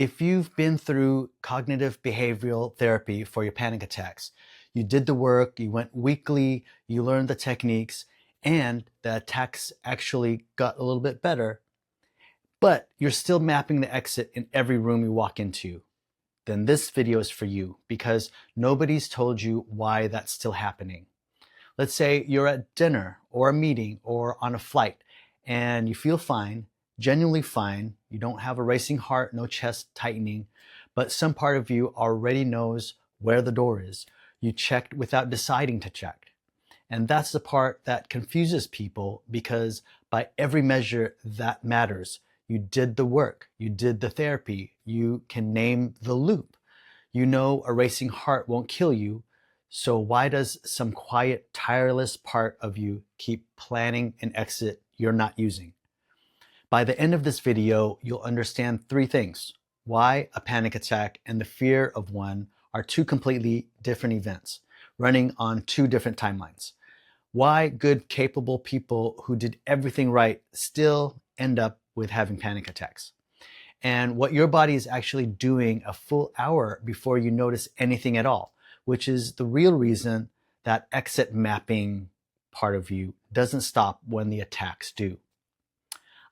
If you've been through cognitive behavioral therapy for your panic attacks, you did the work, you went weekly, you learned the techniques, and the attacks actually got a little bit better, but you're still mapping the exit in every room you walk into, then this video is for you because nobody's told you why that's still happening. Let's say you're at dinner or a meeting or on a flight and you feel fine, genuinely fine. You don't have a racing heart, no chest tightening, but some part of you already knows where the door is. You checked without deciding to check. And that's the part that confuses people because by every measure that matters. You did the work, you did the therapy, you can name the loop. You know a racing heart won't kill you, so why does some quiet, tireless part of you keep planning an exit you're not using? By the end of this video, you'll understand three things: why a panic attack and the fear of one are two completely different events, running on two different timelines. Why good, capable people who did everything right still end up with having panic attacks. And what your body is actually doing a full hour before you notice anything at all, which is the real reason that exit mapping part of you doesn't stop when the attacks do.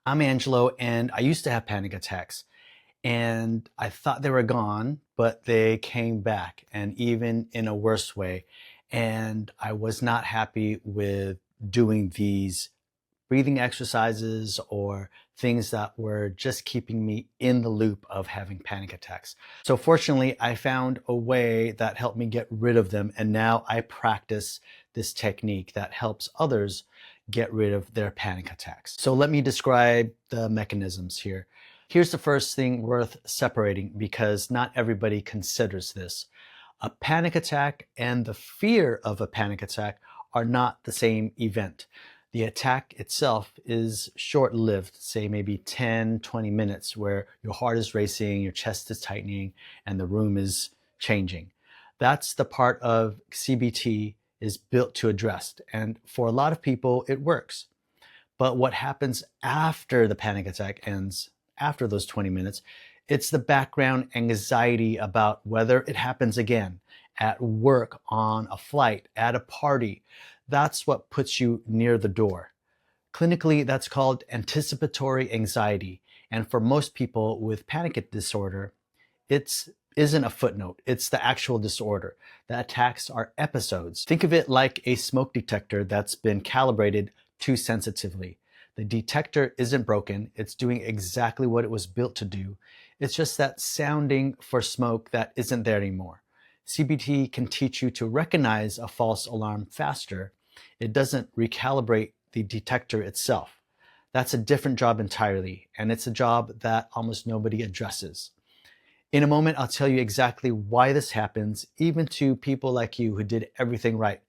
I'm Angelo, and I used to have panic attacks, and I thought they were gone, but they came back, and even in a worse way. And I was not happy with doing these breathing exercises or things that were just keeping me in the loop of having panic attacks. So fortunately, I found a way that helped me get rid of them, and now I practice this technique that helps others get rid of their panic attacks. So let me describe the mechanisms here. Here's the first thing worth separating because not everybody considers this. A panic attack and the fear of a panic attack are not the same event. The attack itself is short-lived, say maybe 10, 20 minutes, where your heart is racing, your chest is tightening, and the room is changing. That's the part of CBT is built to address. And for a lot of people, it works. But what happens after the panic attack ends, after those 20 minutes, it's the background anxiety about whether it happens again, at work, on a flight, at a party. That's what puts you near the door. Clinically, that's called anticipatory anxiety. And for most people with panic disorder, it isn't a footnote. It's the actual disorder. The attacks are episodes. Think of it like a smoke detector that's been calibrated too sensitively. The detector isn't broken. It's doing exactly what it was built to do. It's just that sounding for smoke that isn't there anymore. CBT can teach you to recognize a false alarm faster. It doesn't recalibrate the detector itself. That's a different job entirely, and it's a job that almost nobody addresses. In a moment, I'll tell you exactly why this happens, even to people like you who did everything right.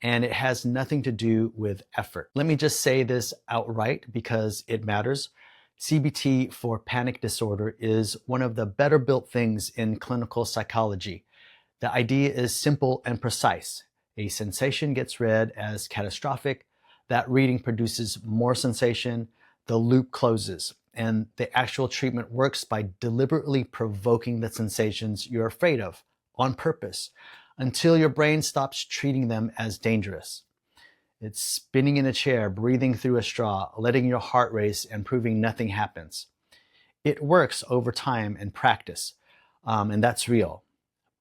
And it has nothing to do with effort. Let me just say this outright because it matters. CBT for panic disorder is one of the better built things in clinical psychology. The idea is simple and precise. A sensation gets read as catastrophic. That reading produces more sensation. The loop closes. And the actual treatment works by deliberately provoking the sensations you're afraid of on purpose until your brain stops treating them as dangerous. It's spinning in a chair, breathing through a straw, letting your heart race and proving nothing happens. It works over time and practice, and that's real.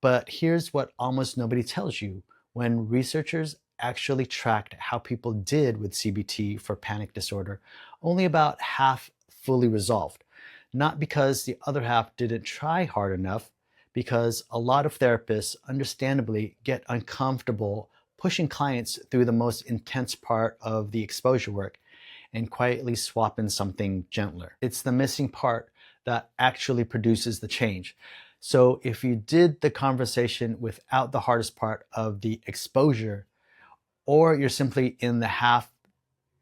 But here's what almost nobody tells you. When researchers actually tracked how people did with CBT for panic disorder, only about half fully resolved. Not because the other half didn't try hard enough, because a lot of therapists understandably get uncomfortable pushing clients through the most intense part of the exposure work and quietly swap in something gentler. It's the missing part that actually produces the change. So if you did the conversation without the hardest part of the exposure, or you're simply in the half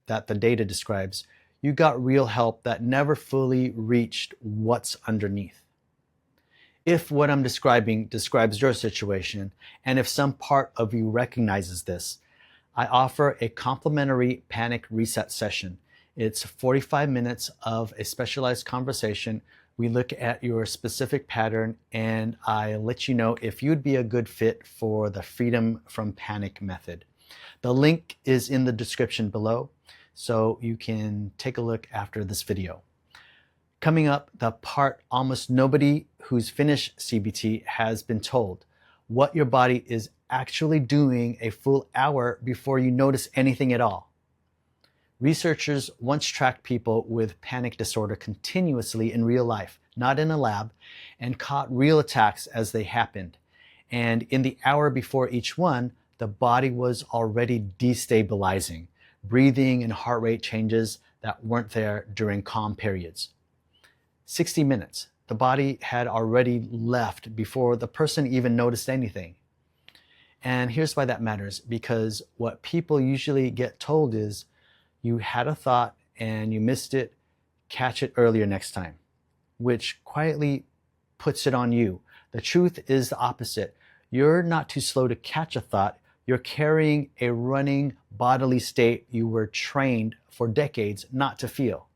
that the data describes, you got real help that never fully reached what's underneath. If what I'm describing describes your situation, and if some part of you recognizes this, I offer a complimentary panic reset session. It's 45 minutes of a specialized conversation We look at your specific pattern and I let you know if you'd be a good fit for the Freedom from Panic method. The link is in the description below, so you can take a look after this video. Coming up, the part almost nobody who's finished CBT has been told: what your body is actually doing a full hour before you notice anything at all. Researchers once tracked people with panic disorder continuously in real life, not in a lab, and caught real attacks as they happened. And in the hour before each one, the body was already destabilizing, breathing and heart rate changes that weren't there during calm periods. 60 minutes, the body had already left before the person even noticed anything. And here's why that matters, because what people usually get told is, you had a thought and you missed it, catch it earlier next time, which quietly puts it on you. The truth is the opposite. You're not too slow to catch a thought. You're carrying a running bodily state you were trained for decades not to feel.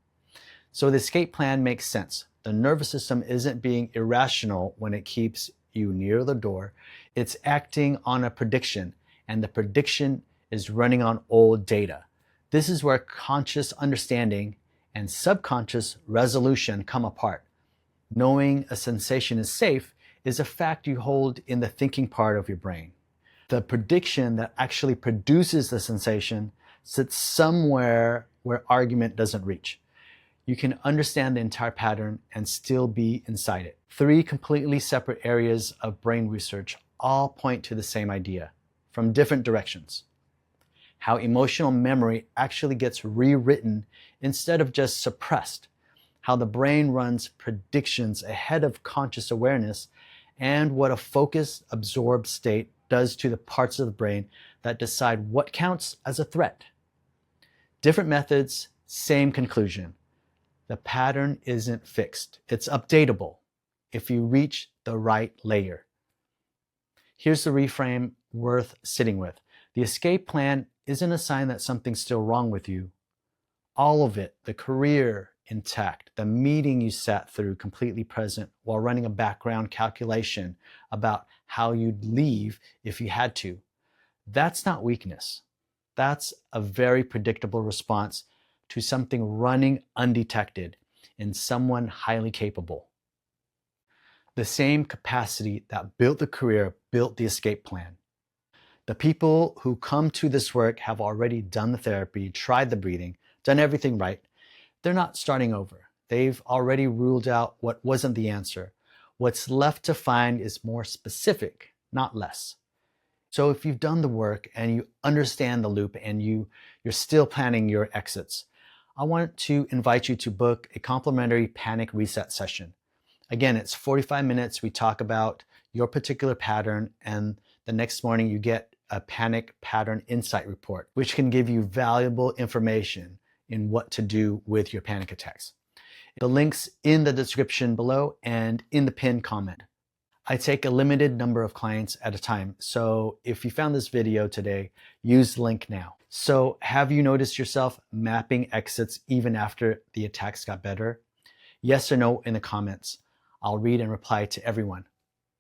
So the escape plan makes sense. The nervous system isn't being irrational when it keeps you near the door. It's acting on a prediction, and the prediction is running on old data. This is where conscious understanding and subconscious resolution come apart. Knowing a sensation is safe is a fact you hold in the thinking part of your brain. The prediction that actually produces the sensation sits somewhere where argument doesn't reach. You can understand the entire pattern and still be inside it. 3 completely separate areas of brain research all point to the same idea, from different directions. How emotional memory actually gets rewritten instead of just suppressed, how the brain runs predictions ahead of conscious awareness, and what a focused, absorbed state does to the parts of the brain that decide what counts as a threat. Different methods, same conclusion. The pattern isn't fixed. It's updatable if you reach the right layer. Here's the reframe worth sitting with. The escape plan isn't a sign that something's still wrong with you. All of it, the career intact, the meeting you sat through completely present while running a background calculation about how you'd leave if you had to. That's not weakness. That's a very predictable response to something running undetected in someone highly capable. The same capacity that built the career built the escape plan. The people who come to this work have already done the therapy, tried the breathing, done everything right. They're not starting over. They've already ruled out what wasn't the answer. What's left to find is more specific, not less. So if you've done the work and you understand the loop and you're still planning your exits, I want to invite you to book a complimentary panic reset session. Again, it's 45 minutes. We talk about your particular pattern, and the next morning you get a panic pattern insight report, which can give you valuable information in what to do with your panic attacks. The link's in the description below and in the pinned comment. I take a limited number of clients at a time, so if you found this video today, use the link now. So have you noticed yourself mapping exits even after the attacks got better? Yes or no in the comments. I'll read and reply to everyone.